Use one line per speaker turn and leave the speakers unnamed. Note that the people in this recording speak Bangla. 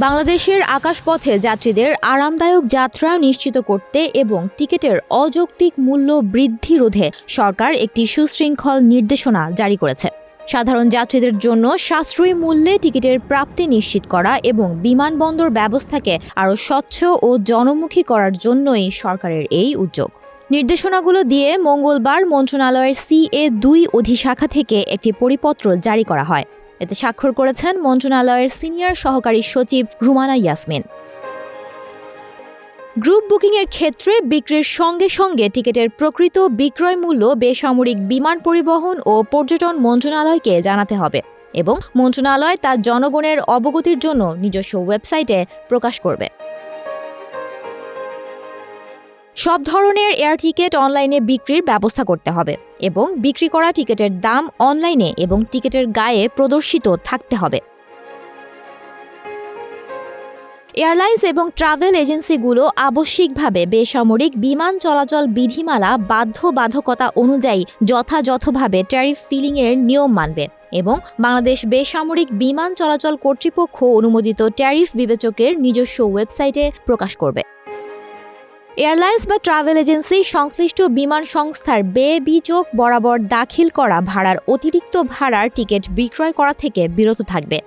বাংলাদেশের আকাশপথে যাত্রীদের আরামদায়ক যাত্রা নিশ্চিত করতে এবং টিকিটের অযৌক্তিক মূল্য বৃদ্ধি রোধে সরকার একটি সুশৃঙ্খল নির্দেশনা জারি করেছে। সাধারণ যাত্রীদের জন্য সাশ্রয়ী মূল্যে টিকিটের প্রাপ্তি নিশ্চিত করা এবং বিমানবন্দর ব্যবস্থাকে আরও স্বচ্ছ ও জনমুখী করার জন্যই সরকারের এই উদ্যোগ। নির্দেশনাগুলো দিয়ে মঙ্গলবার মন্ত্রণালয়ের CA-2 অধিশাখা থেকে একটি পরিপত্র জারি করা হয়। এতে স্বাক্ষর করেছেন মন্ত্রণালয়ের সিনিয়র সহকারী সচিব রুমানা ইয়াসমিন। গ্রুপ বুকিংয়ের ক্ষেত্রে বিক্রির সঙ্গে সঙ্গে টিকিটের প্রকৃত বিক্রয় মূল্য বেসামরিক বিমান পরিবহন ও পর্যটন মন্ত্রণালয়কে জানাতে হবে এবং মন্ত্রণালয় তা জনগণের অবগতির জন্য নিজস্ব ওয়েবসাইটে প্রকাশ করবে। সব ধরনের এয়ার টিকিট অনলাইনে বিক্রির ব্যবস্থা করতে হবে এবং বিক্রি করা টিকিটের দাম অনলাইনে এবং টিকিটের গায়ে প্রদর্শিত থাকতে হবে। এয়ারলাইন্স এবং ট্রাভেল এজেন্সিগুলো আবশ্যিকভাবে বেসামরিক বিমান চলাচল বিধিমালা বাধ্যবাধকতা অনুযায়ী যথাযথভাবে ট্যারিফ ফিলিংয়ের নিয়ম মানবে এবং বাংলাদেশ বেসামরিক বিমান চলাচল কর্তৃপক্ষ অনুমোদিত ট্যারিফ বিবেচকের নিজস্ব ওয়েবসাইটে প্রকাশ করবে। এয়ারলাইন্স বা ট্রাভেল এজেন্সি সংশ্লিষ্ট বিমান সংস্থার বেবিচক বরাবর দাখিল করা ভাড়ার অতিরিক্ত ভাড়ার টিকিট বিক্রয় করা থেকে বিরত থাকবে।